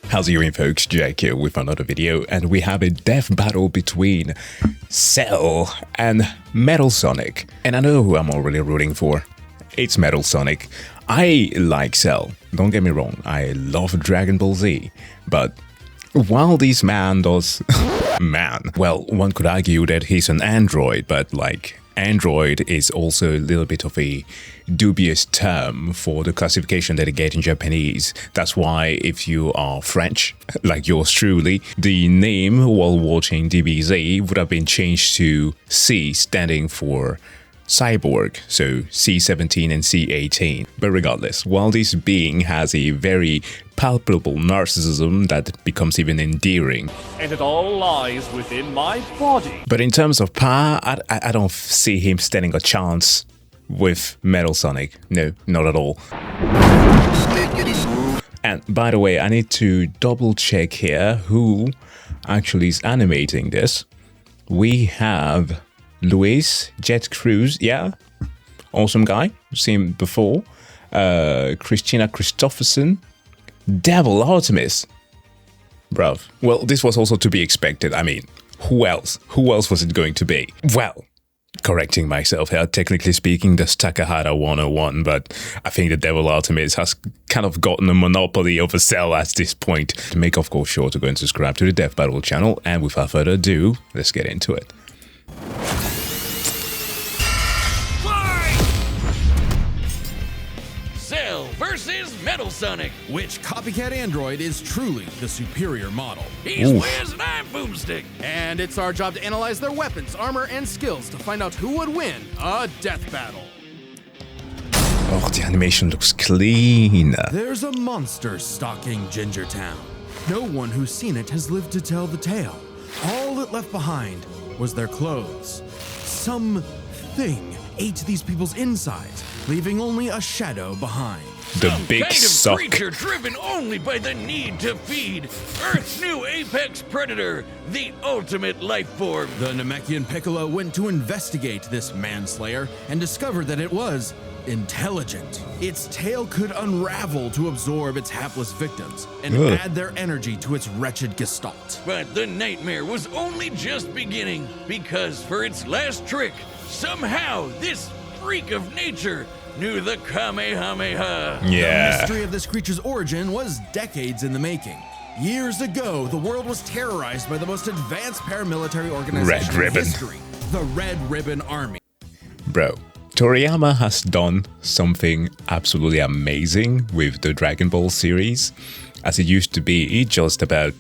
How's it going, folks? Jack here with another video, and we have a death battle between Cell and Metal Sonic. And I know who I'm already rooting for. It's Metal Sonic. I like Cell, don't get me wrong, I love Dragon Ball Z, but while this man does... well, one could argue that he's an android, but like... Android is also a little bit of a dubious term for the classification that they get in Japanese. That's why if you are French, like yours truly, the name while watching DBZ would have been changed to C, standing for cyborg, so C17 and C18. But regardless, while this being has a very palpable narcissism that becomes even endearing. And it all lies within my body. But in terms of power, I don't see him standing a chance with Metal Sonic. No, not at all. And by the way, I need to double check here who actually is animating this. We have Luis Jet Cruz, yeah, awesome guy, seen before. Christina Christopherson, Devil Artemis, bruv. Well, this was also to be expected. I mean, who else? Who else was it going to be? Well, correcting myself here, technically speaking, that's Takahata 101, but I think the Devil Artemis has kind of gotten a monopoly over Cell at this point. To make, of course, sure to go and subscribe to the Death Battle channel, and without further ado, let's get into it. Cell versus Metal Sonic. Which copycat android is truly the superior model? He's Wiz and I'm Boomstick. And it's our job to analyze their weapons, armor, and skills to find out who would win a death battle. Oh, the animation looks clean. There's a monster stalking Ginger Town. No one who's seen it has lived to tell the tale. All it left behind was their clothes. Something ate these people's insides, leaving only a shadow behind. The Some big kind of suck. creature driven only by the need to feed. Earth's new apex predator, the ultimate life form. The Namekian Piccolo went to investigate this manslayer and discovered that it was intelligent. Its tail could unravel to absorb its hapless victims and add their energy to its wretched gestalt. But the nightmare was only just beginning, because for its last trick, somehow this freak of nature knew the Kamehameha. The Yeah. mystery of this creature's origin was decades in the making. Years ago, the world was terrorized by the most advanced paramilitary organization Red Ribbon. in history, the Red Ribbon Army. Bro, Toriyama has done something absolutely amazing with the Dragon Ball series, as it used to be just about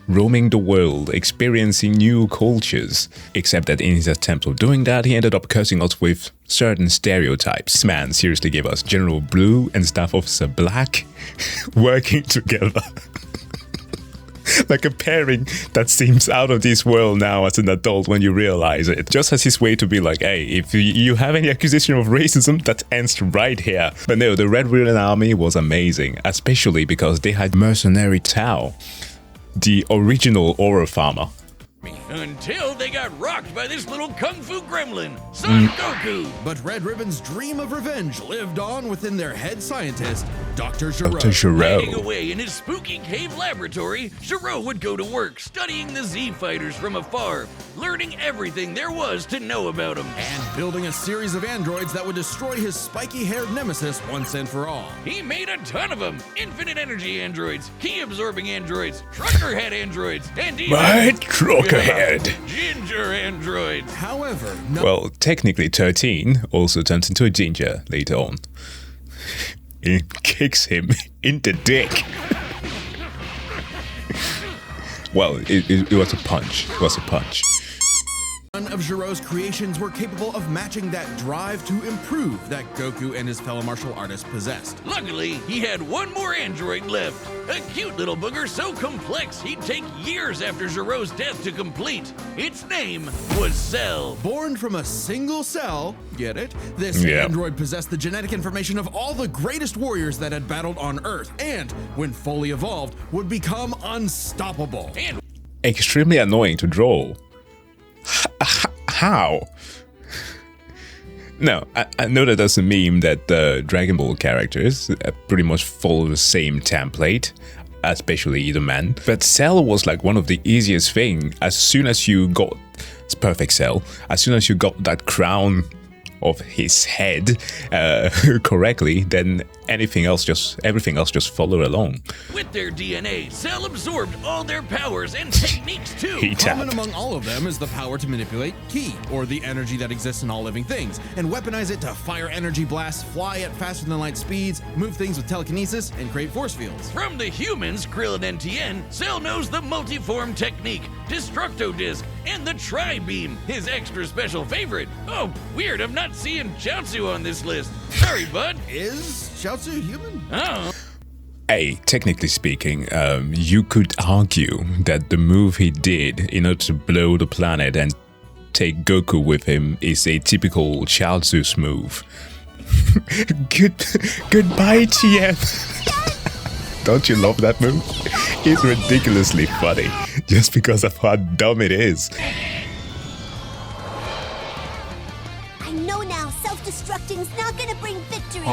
roaming the world, experiencing new cultures. Except that in his attempt of doing that, he ended up cursing us with certain stereotypes. This man seriously gave us General Blue and Staff Officer Black working together. Like a pairing that seems out of this world now as an adult when you realize it. Just as his way to be like, hey, if you have any accusation of racism, that ends right here. But no, the Red Ribbon Army was amazing, especially because they had Mercenary Tao, the original Aura Farmer. Until they got rocked by this little kung fu gremlin, Son Goku. But Red Ribbon's dream of revenge lived on within their head scientist, Dr. Gero. Dr. Hiding Gero. away in his spooky cave laboratory, Gero would go to work studying the Z fighters from afar, learning everything there was to know about them. And building a series of androids that would destroy his spiky-haired nemesis once and for all. He made a ton of them. Infinite energy androids, key absorbing androids, trucker head androids, and even Right, trucker head. ginger androids. However, no Well, technically 13 also turns into a ginger later on. He kicks him in the dick. Well, it was a punch. It was a punch. none of Gero's creations were capable of matching that drive to improve that Goku and his fellow martial artists possessed. Luckily, he had one more android left. A cute little booger so complex he'd take years after Gero's death to complete. Its name was Cell. Born from a single cell, get it? This Yeah. android possessed the genetic information of all the greatest warriors that had battled on Earth, and, when fully evolved, would become unstoppable. And Extremely annoying to draw. How? No, I know that there's a meme that the Dragon Ball characters pretty much follow the same template. especially the man. But Cell was like one of the easiest thing. As soon as you got perfect Cell, as soon as you got that crown of his head correctly, then everything else just followed along. With their DNA, Cell absorbed all their powers and techniques too. Common among all of them is the power to manipulate Ki, or the energy that exists in all living things, and weaponize it to fire energy blasts, fly at faster than light speeds, move things with telekinesis, and create force fields. From the humans, Krillin and Tien, Cell knows the multiform technique, Destructo Disc, and the Tri-Beam, his extra special favorite. Oh, weird, I'm not seeing Chaozu on this list. Sorry, bud. Is Chaozu human? Oh. Hey, technically speaking, you could argue that the move he did in order to blow the planet and take Goku with him is a typical Chaozu's move. Goodbye, Tien. Don't you love that move? It's ridiculously funny, just because of how dumb it is. I know now, self-destructing's not gonna bring victory.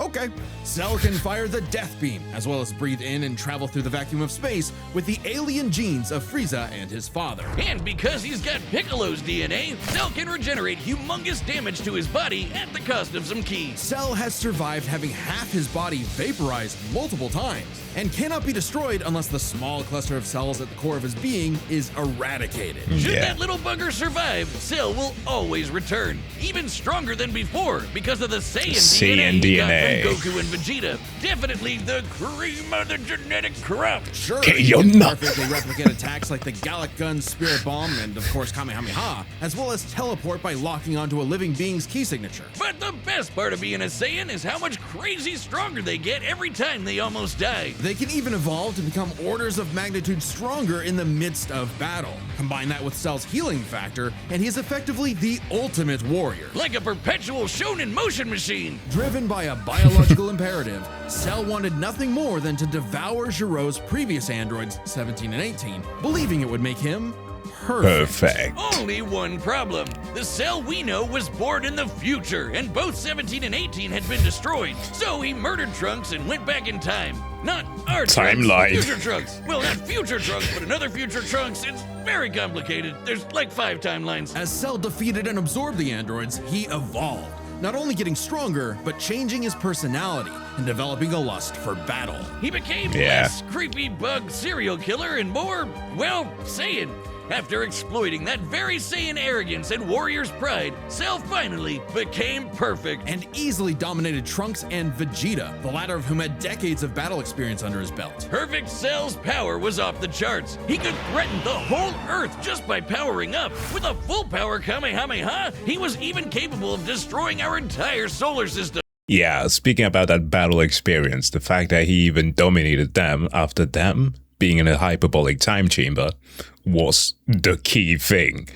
Okay. Cell can fire the Death Beam, as well as breathe in and travel through the vacuum of space with the alien genes of Frieza and his father. And because he's got Piccolo's DNA, Cell can regenerate humongous damage to his body at the cost of some Ki. Cell has survived having half his body vaporized multiple times, and cannot be destroyed unless the small cluster of cells at the core of his being is eradicated. Should that little bugger survive, Cell will always return, even stronger than before because of the Saiyan DNA he got from Goku and Vegeta. Definitely the cream of the genetic crop. Sure, he can perfectly replicate attacks like the Gallic Gun, Spirit Bomb, and of course Kamehameha, as well as teleport by locking onto a living being's key signature. But the best part of being a Saiyan is how much crazy stronger they get every time they almost die. They can even evolve to become orders of magnitude stronger in the midst of battle. Combine that with Cell's healing factor, and he's effectively the ultimate warrior. Like a perpetual shonen motion machine. Driven by a biological imperative, Cell wanted nothing more than to devour Giro's previous androids, 17 and 18, believing it would make him perfect. Only one problem. The Cell we know was born in the future, and both 17 and 18 had been destroyed. So he murdered Trunks and went back in time. Not our timeline. Trunks, future Trunks. Well, not future Trunks, but another future Trunks. It's very complicated. There's like 5 timelines. As Cell defeated and absorbed the androids, he evolved. Not only getting stronger, but changing his personality and developing a lust for battle. He became less creepy bug serial killer and more, well, Saiyan. After exploiting that very Saiyan arrogance and warrior's pride, Cell finally became perfect. And easily dominated Trunks and Vegeta, the latter of whom had decades of battle experience under his belt. Perfect Cell's power was off the charts. He could threaten the whole Earth just by powering up. With a full power Kamehameha, he was even capable of destroying our entire solar system. Yeah, speaking about that battle experience, the fact that he even dominated them after them being in a hyperbolic time chamber was the key thing.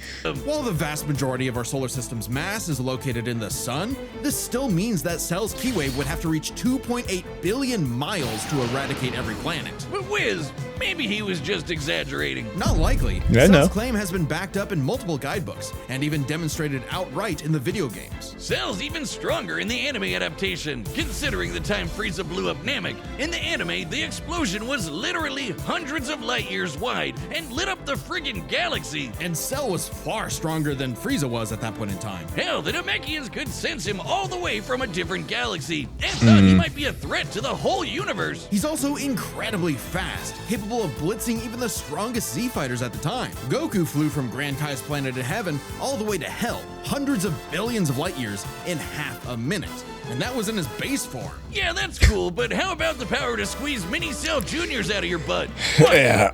While the vast majority of our solar system's mass is located in the sun, this still means that Cell's Ki wave would have to reach 2.8 billion miles to eradicate every planet. But Wiz, maybe he was just exaggerating. Not likely. Yeah, Cell's claim has been backed up in multiple guidebooks, and even demonstrated outright in the video games. Cell's even stronger in the anime adaptation, considering the time Frieza blew up Namek. In the anime, the explosion was literally hundreds of light years wide and lit up the friggin' galaxy. And Cell was far stronger than Frieza was at that point in time. Hell, the Namekians could sense him all the way from a different galaxy and thought he might be a threat to the whole universe. He's also incredibly fast, capable of blitzing even the strongest Z fighters at the time. Goku flew from Grand Kai's planet of heaven all the way to hell, hundreds of billions of light years in half a minute. And that was in his base form. Yeah, that's cool, but how about the power to squeeze mini Cell Juniors out of your butt? Yeah.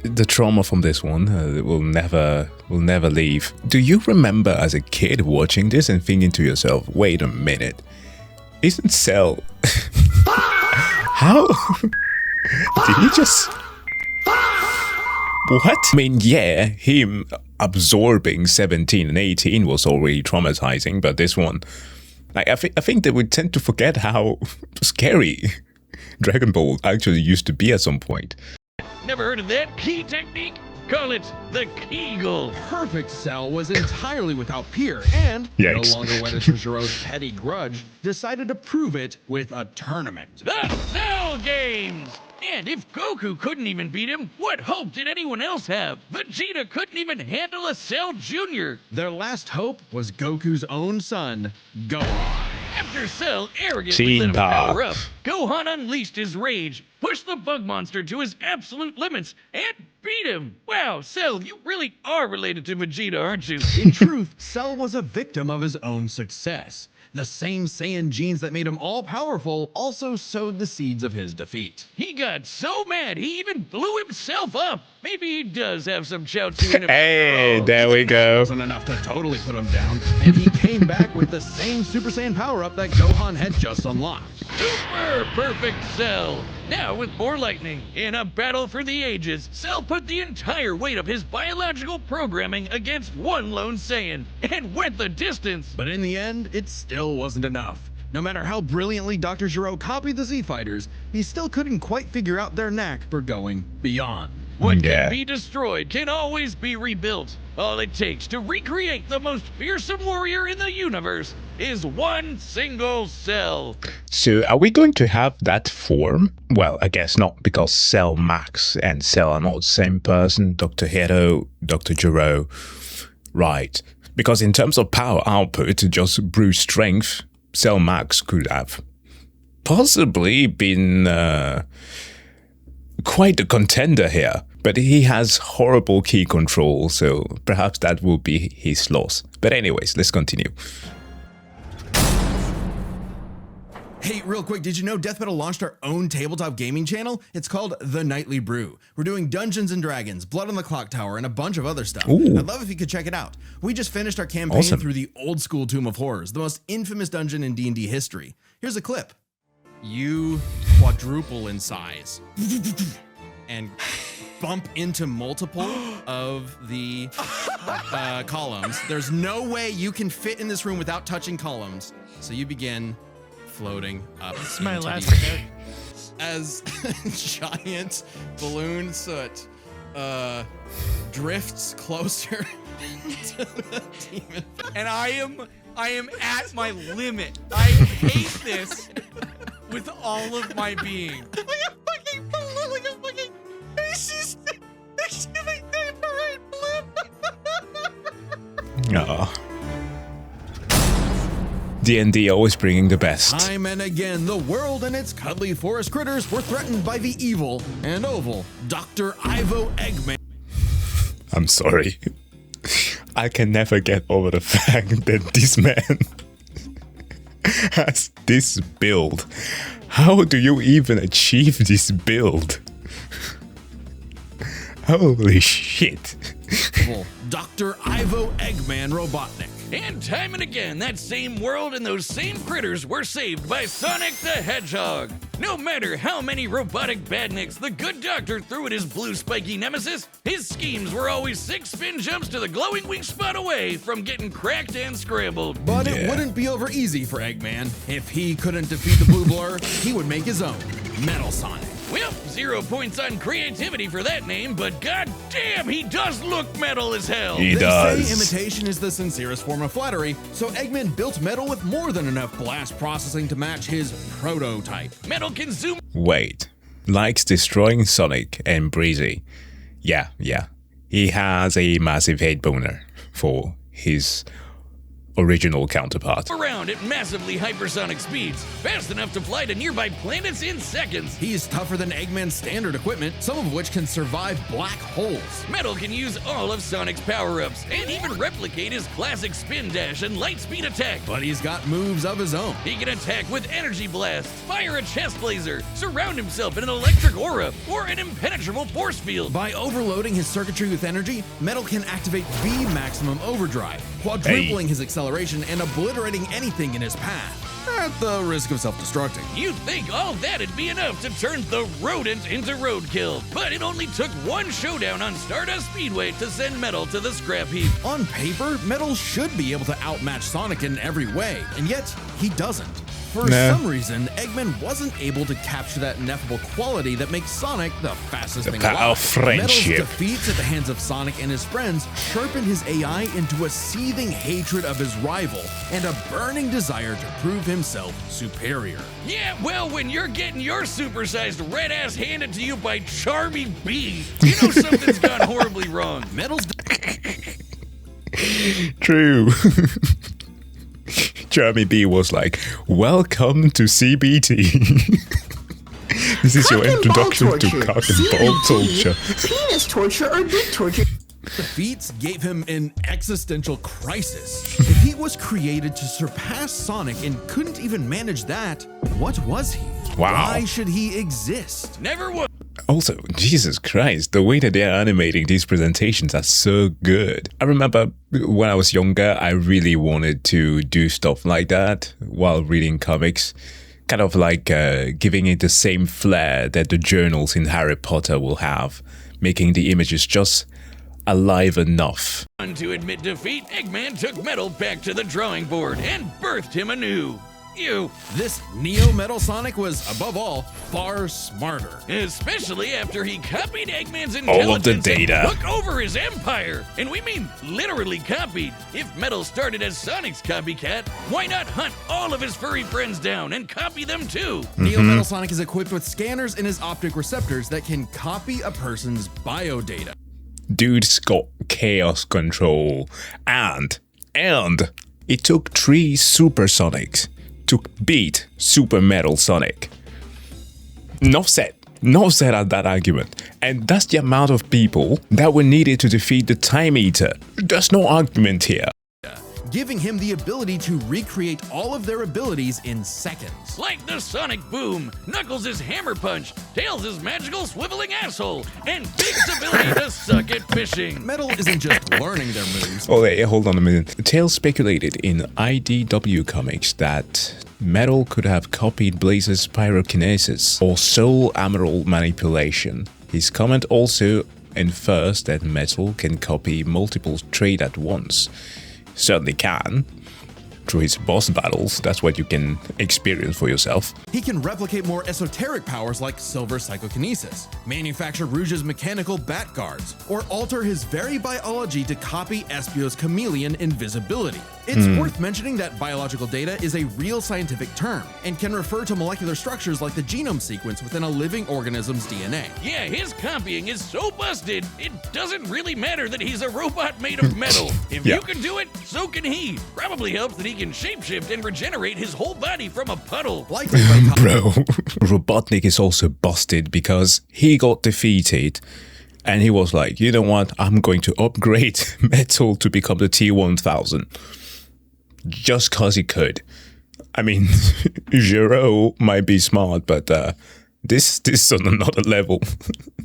The trauma from this one will never leave. Do you remember as a kid watching this and thinking to yourself, wait a minute, isn't Cell... How? Did he just... What? I mean, yeah, him absorbing 17 and 18 was already traumatizing, but this one... Like, I think that we tend to forget how scary Dragon Ball actually used to be at some point. Never heard of that key technique? Call it the Kegel. Perfect Cell was entirely without peer and, no Yikes. longer wedded to Giro's petty grudge, decided to prove it with a tournament. The Cell Games! And if Goku couldn't even beat him, what hope did anyone else have? Vegeta couldn't even handle a Cell Jr. Their last hope was Goku's own son, Gohan. After Cell arrogantly let him power up, Gohan unleashed his rage, pushed the bug monster to his absolute limits, and beat him. Wow, Cell, you really are related to Vegeta, aren't you? In truth, Cell was a victim of his own success. The same Saiyan genes that made him all-powerful also sowed the seeds of his defeat. He got so mad, he even blew himself up. Maybe he does have some Chaozu in him. Hey, there we go. Wasn't enough to totally put him down, and he came back with the same Super Saiyan power-up that Gohan had just unlocked. Super perfect Cell. Now with more lightning. In a battle for the ages, Cell put the entire weight of his biological programming against one lone Saiyan and went the distance. But in the end, it still wasn't enough. No matter how brilliantly Dr. Gero copied the Z-Fighters, he still couldn't quite figure out their knack for going beyond. What Yeah. can be destroyed can always be rebuilt. All it takes to recreate the most fearsome warrior in the universe is one single Cell. So are we going to have that form? Well, I guess not, because Cell Max and Cell are not the same person. Dr. Hero, Dr. Gero. Right. Because in terms of power output, just brute strength, Cell Max could have possibly been quite a contender here. But he has horrible key control, so perhaps that will be his loss. But anyways, let's continue. Hey, real quick, did you know Death Metal launched our own tabletop gaming channel? It's called The Nightly Brew. We're doing Dungeons & Dragons, Blood on the Clock Tower, and a bunch of other stuff. Ooh. I'd love if you could check it out. We just finished our campaign Awesome. through the old school Tomb of Horrors, the most infamous dungeon in D&D history. Here's a clip. You quadruple in size and bump into multiple of the columns. There's no way you can fit in this room without touching columns. So you begin floating up. This is my into last the- note. as giant balloon soot drifts closer to the demon. And I am at my limit. I hate this with all of my being. Aw. D&D always bringing the best. Time and again, the world and its cuddly forest critters were threatened by the evil and oval Dr. Ivo Eggman. I'm sorry. I can never get over the fact that this man has this build. How do you even achieve this build? Holy shit. Dr. Ivo Eggman Robotnik. And time and again, that same world and those same critters were saved by Sonic the Hedgehog. No matter how many robotic badniks the good doctor threw at his blue spiky nemesis, his schemes were always 6 spin jumps to the glowing weak spot away from getting cracked and scrambled. But it wouldn't be over easy for Eggman. If he couldn't defeat the Blue Blur, he would make his own Metal Sonic. Well, 0 points on creativity for that name, but goddamn, he does look metal as hell. He They does. say imitation is the sincerest form of flattery, so Eggman built metal with more than enough blast processing to match his prototype. Metal can zoom Wait. Likes destroying Sonic and Breezy. Yeah. He has a massive hate boner for his original counterpart. around at massively hypersonic speeds, fast enough to fly to nearby planets in seconds. He's tougher than Eggman's standard equipment, some of which can survive black holes. Metal can use all of Sonic's power-ups and even replicate his classic spin dash and light speed attack. But he's got moves of his own. He can attack with energy blast, fire a chest laser, surround himself in an electric aura, or an impenetrable force field. By overloading his circuitry with energy, Metal can activate V Maximum Overdrive, quadrupling his acceleration and obliterating anything in his path, at the risk of self-destructing. You'd think all that'd be enough to turn the rodent into roadkill, but it only took one showdown on Stardust Speedway to send Metal to the scrap heap. On paper, Metal should be able to outmatch Sonic in every way, and yet he doesn't. For some reason, Eggman wasn't able to capture that ineffable quality that makes Sonic the fastest thing power alive. of friendship. Metal's defeats at the hands of Sonic and his friends sharpened his AI into a seething hatred of his rival and a burning desire to prove himself superior. Yeah, well, when you're getting your supersized red ass handed to you by Charmy B, you know something's gone horribly wrong. Metal's True. Jeremy B was like, "Welcome to CBT." This is your introduction to cock and ball torture. Penis torture or dick torture. defeats gave him an existential crisis. If he was created to surpass Sonic and couldn't even manage that, what was he? Wow. Why should he exist? Never would. Also, Jesus Christ, the way that they're animating these presentations are so good. I remember when I was younger, I really wanted to do stuff like that while reading comics. Kind of like giving it the same flair that the journals in Harry Potter will have, making the images just alive enough. To admit defeat, Eggman took Metal back to the drawing board and birthed him anew. This Neo Metal Sonic was, above all, far smarter. Especially after he copied Eggman's All of the intelligence data. and took over his empire. And we mean literally copied. If Metal started as Sonic's copycat, why not hunt all of his furry friends down and copy them too? Neo Metal Sonic is equipped with scanners in his optic receptors that can copy a person's biodata. Dude's got chaos control. And it took 3 Supersonics to beat Super Metal Sonic. Enough said on that argument. And that's the amount of people that were needed to defeat the Time Eater. There's no argument here. Giving him the ability to recreate all of their abilities in seconds. Like the Sonic Boom, Knuckles' Hammer Punch, Tails' magical swiveling asshole, and Big's ability to suck at fishing. Metal isn't just learning their moves. Oh, wait, hold on a minute. Tales speculated in IDW comics that Metal could have copied Blaze's pyrokinesis or soul emerald manipulation. His comment also infers that Metal can copy multiple traits at once. Certainly can. Through his boss battles, that's what you can experience for yourself. He can replicate more esoteric powers like silver psychokinesis, manufacture Rouge's mechanical bat guards, or alter his very biology to copy Espio's chameleon invisibility. It's worth mentioning that biological data is a real scientific term and can refer to molecular structures like the genome sequence within a living organism's DNA. Yeah, his copying is so busted, it doesn't really matter that he's a robot made of metal. If Yeah. you can do it, so can he. Probably helps that he can shapeshift and regenerate his whole body from a puddle. Likely by Bro, Robotnik is also busted because he got defeated and he was like, you know what, I'm going to upgrade Metal to become the T-1000. Just cause he could. I mean, Giro might be smart, but this is on another level.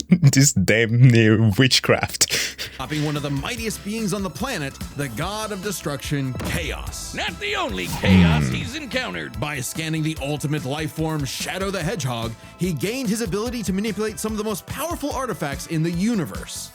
This damn near witchcraft. copying one of the mightiest beings on the planet, the god of destruction, Chaos. Not the only chaos he's encountered. By scanning the ultimate life form, Shadow the Hedgehog, he gained his ability to manipulate some of the most powerful artifacts in the universe.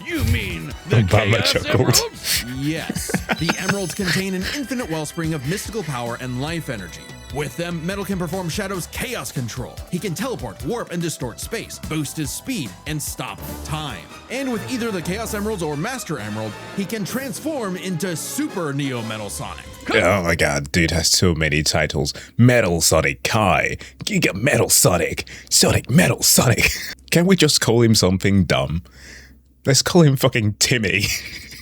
You mean the Obama Chaos chuckled. Emeralds? Yes, the emeralds contain an infinite wellspring of mystical power and life energy. With them, Metal can perform Shadow's chaos control. He can teleport, warp, and distort space, boost his speed, and stop time. And with either the Chaos Emeralds or Master Emerald, he can transform into Super Neo Metal Sonic. Oh my god, dude has so many titles. Metal Sonic Kai, Giga Metal Sonic, Sonic Metal Sonic. Can we just call him something dumb? Let's call him fucking Timmy.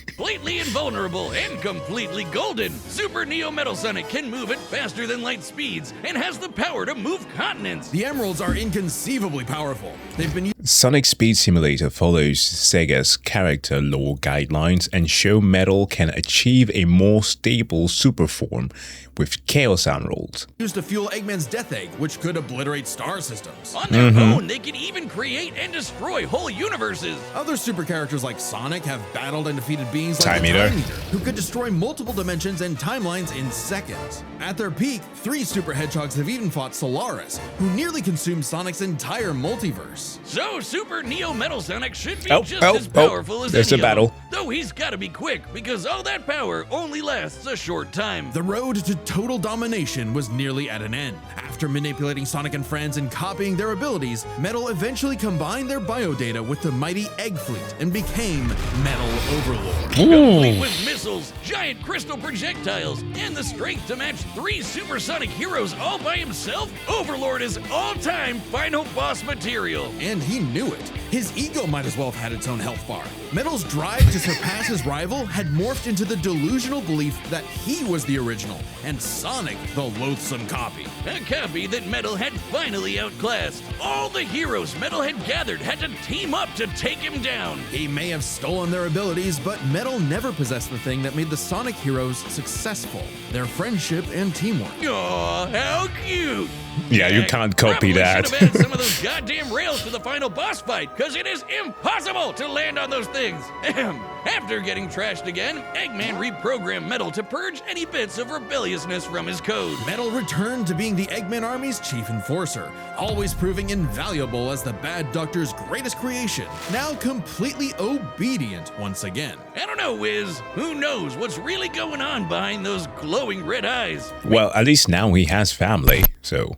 Completely invulnerable and completely golden, Super Neo Metal Sonic can move at faster than light speeds and has the power to move continents. The emeralds are inconceivably powerful. They've been Sonic Speed Simulator follows Sega's character lore guidelines and show Metal can achieve a more stable super form with Chaos Emeralds. used to fuel Eggman's Death Egg, which could obliterate star systems. On their own, they can even create and destroy whole universes. Other super characters like Sonic have battled and defeated beings beings like Time the Eater. Time Eater, who could destroy multiple dimensions and timelines in seconds. At their peak, 3 Super Hedgehogs have even fought Solaris, who nearly consumed Sonic's entire multiverse. So Super Neo Metal Sonic should be Oh, just oh, as powerful as there's any a battle. of them. Though he's gotta be quick, because all that power only lasts a short time. The road to total domination was nearly at an end. After manipulating Sonic and friends and copying their abilities, Metal eventually combined their biodata with the mighty Egg Fleet and became Metal Overlord. Complete with missiles, giant crystal projectiles, and the strength to match 3 supersonic heroes all by himself, Overlord is all-time final boss material. And he knew it. His ego might as well have had its own health bar. Metal's drive to surpass his rival had morphed into the delusional belief that he was the original, and Sonic the loathsome copy. A copy that Metal had finally outclassed. All the heroes Metal had gathered had to team up to take him down. He may have stolen their abilities, but Metal never possessed the thing that made the Sonic heroes successful: their friendship and teamwork. Aw, how cute! Yeah, you can't copy Probably that. should have added some of those goddamn rails to the final boss fight, because it is impossible to land on those things. Ahem. After getting trashed again, Eggman reprogrammed Metal to purge any bits of rebelliousness from his code. Metal returned to being the Eggman Army's chief enforcer, always proving invaluable as the Bad Doctor's greatest creation, now completely obedient once again. I don't know, Wiz. Who knows what's really going on behind those glowing red eyes? Well, at least now he has family, so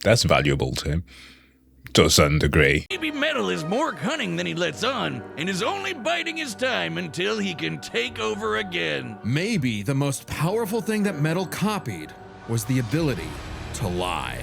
that's valuable to him. To a certain degree. Maybe Metal is more cunning than he lets on, and is only biding his time until he can take over again. Maybe the most powerful thing that Metal copied was the ability to lie.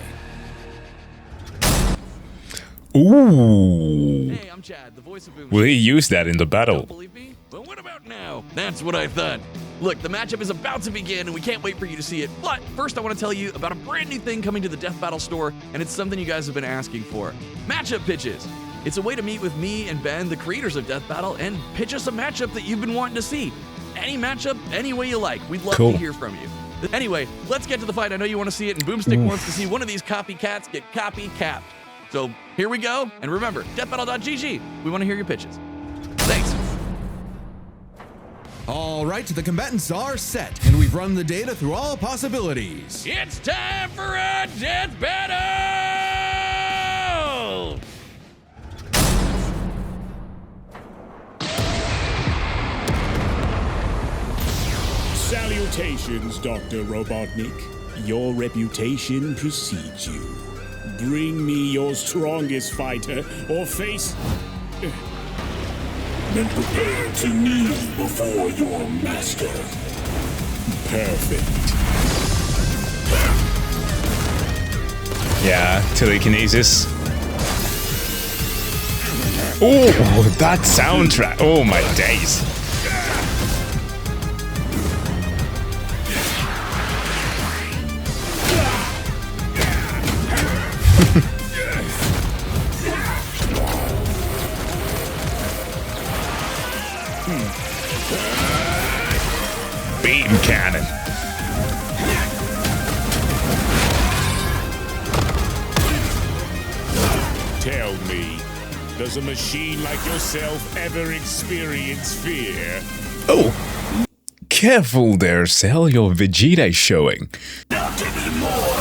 Ooh. Hey, I'm Chad, the voice of Boom. Will he use that in the Don't battle? believe me? But what about now? That's what I thought. Look, the matchup is about to begin, and we can't wait for you to see it. But first, I want to tell you about a brand new thing coming to the Death Battle store, and it's something you guys have been asking for. Matchup pitches. It's a way to meet with me and Ben, the creators of Death Battle, and pitch us a matchup that you've been wanting to see. Any matchup, any way you like. We'd love Cool. to hear from you. Anyway, let's get to the fight. I know you want to see it, and Boomstick wants to see one of these copycats get copy-capped. So here we go, and remember, deathbattle.gg. We want to hear your pitches. Thanks. All right, the combatants are set, and we've run the data through all possibilities. It's time for a death battle! Salutations, Dr. Robotnik. Your reputation precedes you. Bring me your strongest fighter, or face... Then prepare to kneel before your master. Perfect. Yeah, telekinesis. Oh, that soundtrack. Oh my days. Beam cannon. Tell me, does a machine like yourself ever experience fear? Oh, careful there, Cell. Your Vegeta is showing. Not anymore!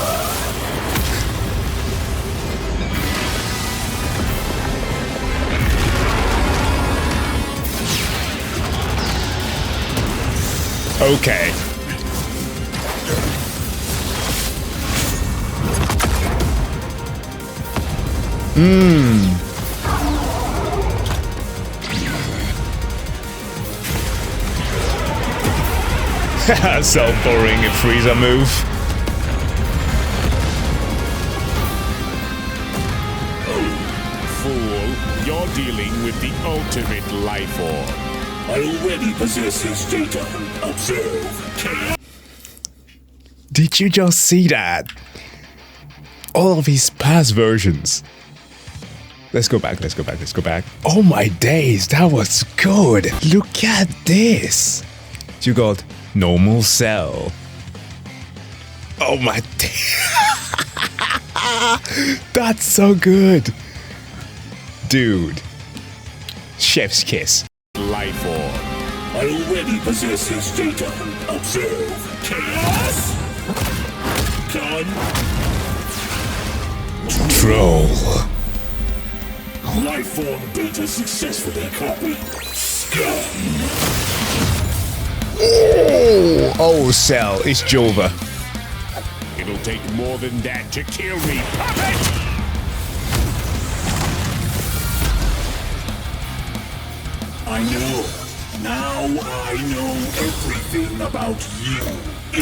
Okay. So boring, a Frieza move. Fool, you're dealing with the ultimate life form. I already possess his data. Observe. Did you just see that? All of his past versions. Let's go back, let's go back, let's go back. Oh my days, that was good. Look at this. You got normal Cell. Oh my that's so good. Dude. Chef's kiss. Life form. I already possess his data. Observe. Chaos! Done. Troll. Lifeform beta successfully copied. Scum! Oh, Cell, it's Jova. It'll take more than that to kill me, puppet! I know. Now I know everything about you,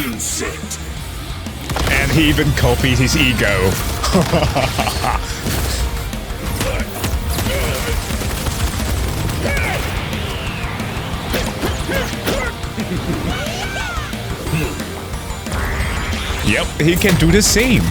insect. And he even copied his ego. Yep, he can do the same.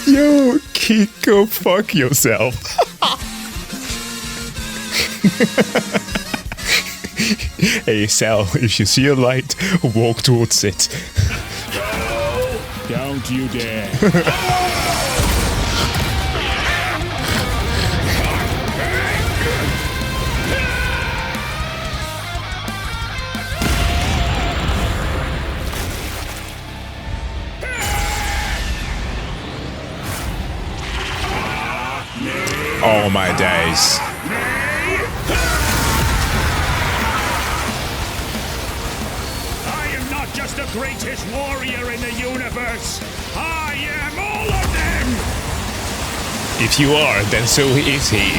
Yo, Kiko, fuck yourself. Hey, Sal, if you see a light, walk towards it. Don't you dare. Oh my days. I am not just the greatest warrior in the universe. I am all of them. If you are, then so is he.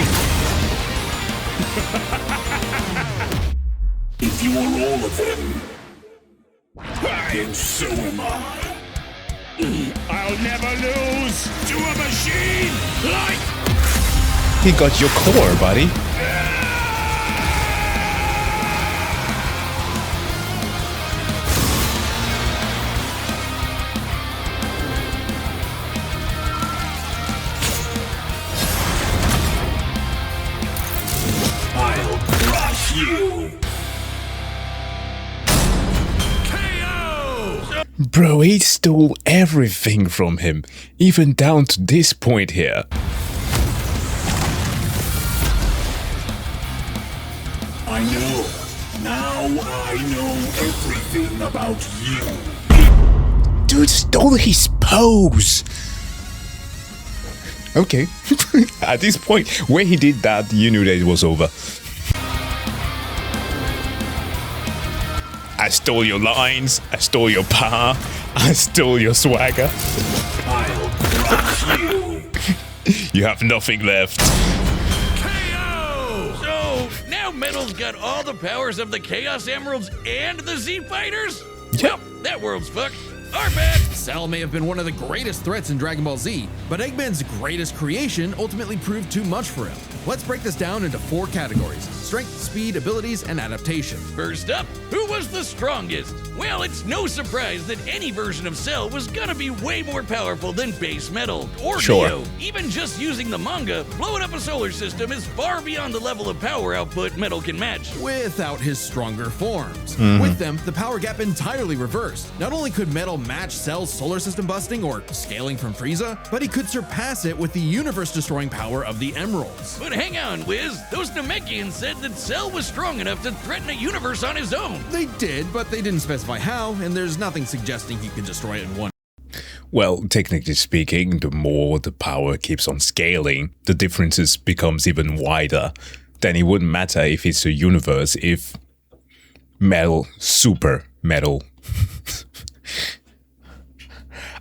If you are all of them, then so am I. I'll never lose to a machine like... He got your core, buddy. I'll crush you. Bro, he stole everything from him, even down to this point here. I know. Now I know everything about you. Dude stole his pose. Okay. At this point, where he did that, you knew that it was over. I stole your lines, I stole your power, I stole your swagger. I'll crush you. You have nothing left. KO! So, now Metal's got all the powers of the Chaos Emeralds and the Z Fighters? Yep. Well, that world's fucked. Our bad. Cell may have been one of the greatest threats in Dragon Ball Z, but Eggman's greatest creation ultimately proved too much for him. Let's break this down into 4 categories: strength, speed, abilities, and adaptation. First up, who was the strongest? Well, it's no surprise that any version of Cell was gonna be way more powerful than base Metal or Sure. Neo. Even just using the manga, blowing up a solar system is far beyond the level of power output Metal can match. Without his stronger forms. With them, the power gap entirely reversed. Not only could Metal match Cell's solar system busting or scaling from Frieza, but he could surpass it with the universe-destroying power of the Emeralds. But hang on, Wiz. Those Namekians said that Cell was strong enough to threaten a universe on his own. They did, but they didn't specify how, and there's nothing suggesting he could destroy it in one. Well, technically speaking, the more the power keeps on scaling, the differences becomes even wider. Then it wouldn't matter if it's a universe, if Metal, Super Metal.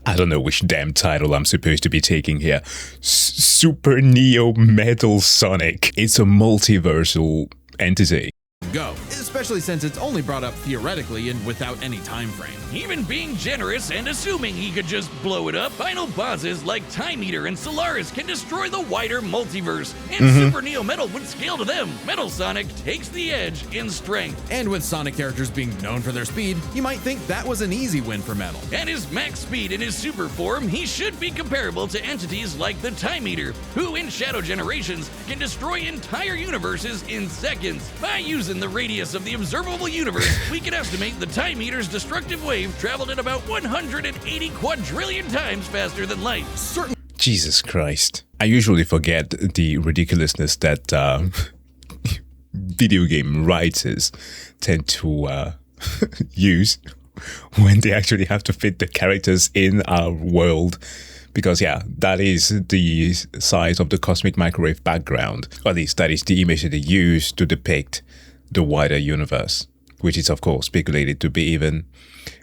I don't know which damn title I'm supposed to be taking here. Super Neo Metal Sonic. It's a multiversal entity. Go. This especially since it's only brought up theoretically and without any time frame. Even being generous and assuming he could just blow it up, final bosses like Time Eater and Solaris can destroy the wider multiverse, and Super Neo Metal would scale to them. Metal Sonic takes the edge in strength. And with Sonic characters being known for their speed, you might think that was an easy win for Metal. At his max speed in his super form, he should be comparable to entities like the Time Eater, who in Shadow Generations can destroy entire universes in seconds. By using the radius of the observable universe, we can estimate the Time Eater's destructive wave traveled at about 180 quadrillion times faster than light. Jesus Christ. I usually forget the ridiculousness that video game writers tend to use when they actually have to fit the characters in our world. Because, yeah, that is the size of the cosmic microwave background. Or at least that is the image that they use to depict the wider universe, which is, of course, speculated to be even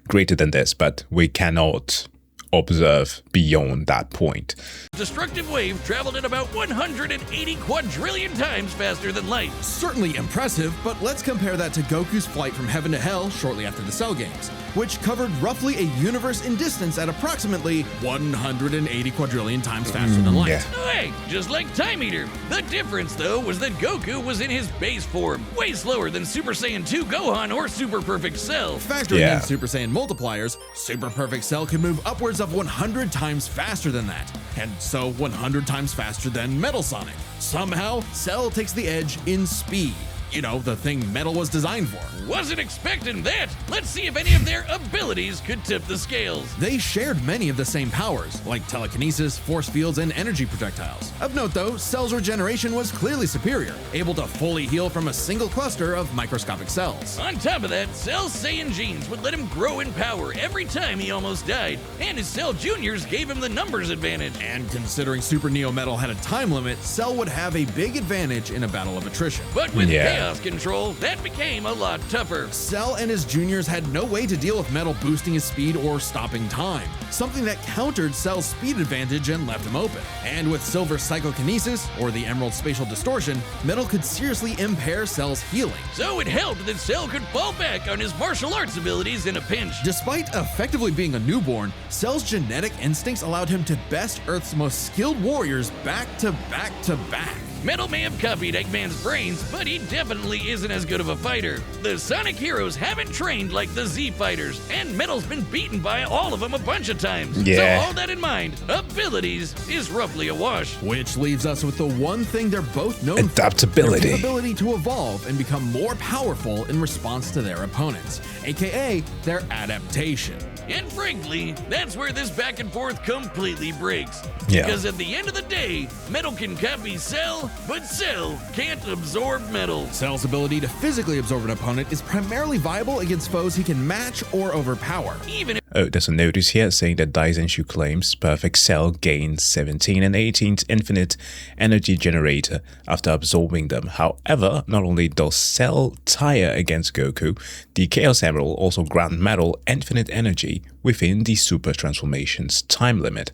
greater than this, but we cannot observe beyond that point. Destructive wave traveled at about 180 quadrillion times faster than light. Certainly impressive, but let's compare that to Goku's flight from heaven to hell shortly after the Cell games, which covered roughly a universe in distance at approximately 180 quadrillion times faster than light. Yeah. Hey, just like Time Eater. The difference, though, was that Goku was in his base form, way slower than Super Saiyan 2 Gohan or Super Perfect Cell. Factoring in Super Saiyan multipliers, Super Perfect Cell can move upwards of 100 times faster than that, and so 100 times faster than Metal Sonic. Somehow, Cell takes the edge in speed. You know, the thing Metal was designed for. Wasn't expecting that. Let's see if any of their abilities could tip the scales. They shared many of the same powers, like telekinesis, force fields, and energy projectiles. Of note though, Cell's regeneration was clearly superior, able to fully heal from a single cluster of microscopic cells. On top of that, Cell's Saiyan genes would let him grow in power every time he almost died, and his Cell Juniors gave him the numbers advantage. And considering Super Neo Metal had a time limit, Cell would have a big advantage in a battle of attrition. But with Chaos Control, that became a lot tougher. Cell and his juniors had no way to deal with Metal boosting his speed or stopping time, something that countered Cell's speed advantage and left him open. And with Silver's psychokinesis, or the Emerald spatial distortion, Metal could seriously impair Cell's healing. So it helped that Cell could fall back on his martial arts abilities in a pinch. Despite effectively being a newborn, Cell's genetic instincts allowed him to best Earth's most skilled warriors back to back to back. Metal may have copied Eggman's brains, but he definitely isn't as good of a fighter. The Sonic heroes haven't trained like the Z fighters, and Metal's been beaten by all of them a bunch of times. Yeah. So all that in mind, abilities is roughly a wash. Which leaves us with the one thing they're both known Adaptability. for, their ability to evolve and become more powerful in response to their opponents, aka their adaptation. And frankly, that's where this back and forth completely breaks. Yeah. Because at the end of the day, Metal can copy Cell, but Cell can't absorb Metal. Cell's ability to physically absorb an opponent is primarily viable against foes he can match or overpower. Even if Oh, there's a notice here saying that Daisenshu claims Perfect Cell gains 17 and 18th infinite energy generator after absorbing them. However, not only does Cell tire against Goku, the Chaos Emerald also grant Metal infinite energy within the Super Transformation's time limit.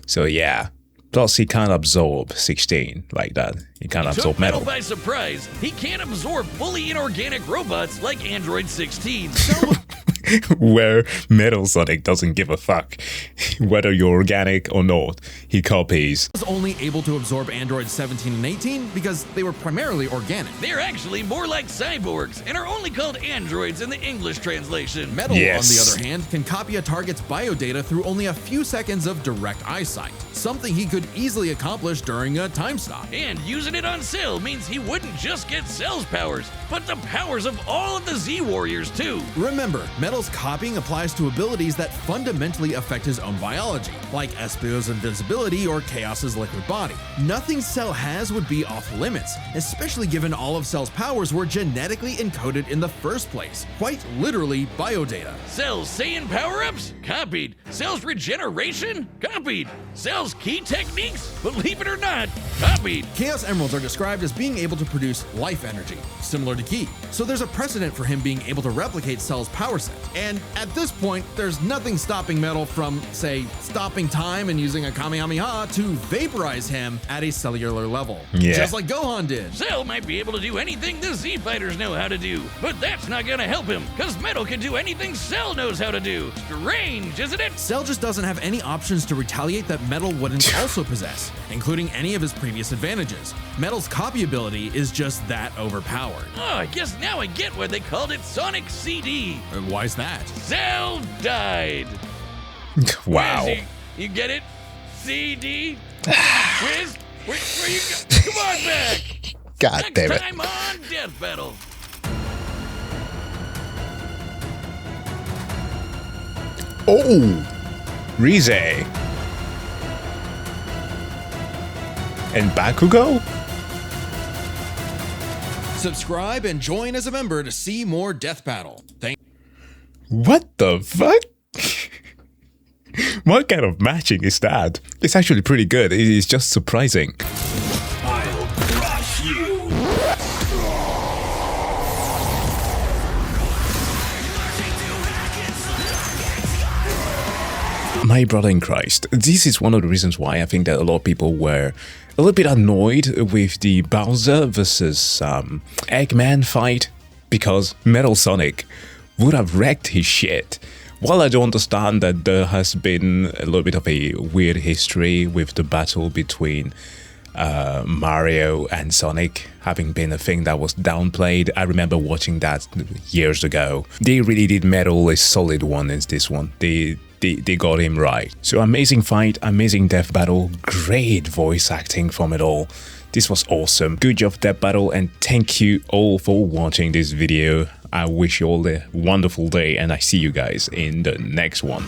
So yeah, plus he can't absorb 16 like that. He can't absorb took Metal. by surprise, he can't absorb fully inorganic robots like Android 16. Where Metal Sonic doesn't give a fuck whether you're organic or not. He copies. Was only able to absorb androids 17 and 18 because they were primarily organic. They're actually more like cyborgs and are only called androids in the English translation. Metal, Yes. on the other hand, can copy a target's biodata through only a few seconds of direct eyesight, something he could easily accomplish during a time stop. And using it on Cell means he wouldn't just get Cell's powers, but the powers of all of the Z-Warriors too. Remember, Metal's copying applies to abilities that fundamentally affect his own biology, like Espio's invincibility or Chaos's liquid body. Nothing Cell has would be off limits, especially given all of Cell's powers were genetically encoded in the first place, quite literally biodata. Cell's Saiyan power-ups? Copied. Cell's regeneration? Copied. Cell's key techniques? Believe it or not, copied. Chaos Emeralds are described as being able to produce life energy, similar to Ki, so there's a precedent for him being able to replicate Cell's power set. And at this point, there's nothing stopping Metal from, say, stopping time and using a Kamehameha to vaporize him at a cellular level. Yeah. Just like Gohan did. Cell might be able to do anything the Z Fighters know how to do, but that's not gonna help him, cause Metal can do anything Cell knows how to do. Strange, isn't it? Cell just doesn't have any options to retaliate that Metal wouldn't also possess, including any of his previous advantages. Metal's copy ability is just that overpowered. Oh, I guess now I get why they called it Sonic CD. Why's that? Cell died. Wow. Where is he? You get it? CD? Where's where you go? Come on back. God Next damn it. time on Death Battle. Oh! Rize. And Bakugo? Subscribe and join as a member to see more Death Battle. What the fuck? What kind of matching is that? It's actually pretty good. It is just surprising. I'll crush you. My brother in Christ, this is one of the reasons why I think that a lot of people were a little bit annoyed with the Bowser versus Eggman fight, because Metal Sonic would have wrecked his shit. While I do understand that there has been a little bit of a weird history with the battle between Mario and Sonic having been a thing that was downplayed, I remember watching that years ago. They really did Metal a solid one in this one. They got him right. So amazing fight, amazing death battle, great voice acting from it all. This was awesome. Good job Death Battle, and thank you all for watching this video. I wish you all a wonderful day, and I see you guys in the next one.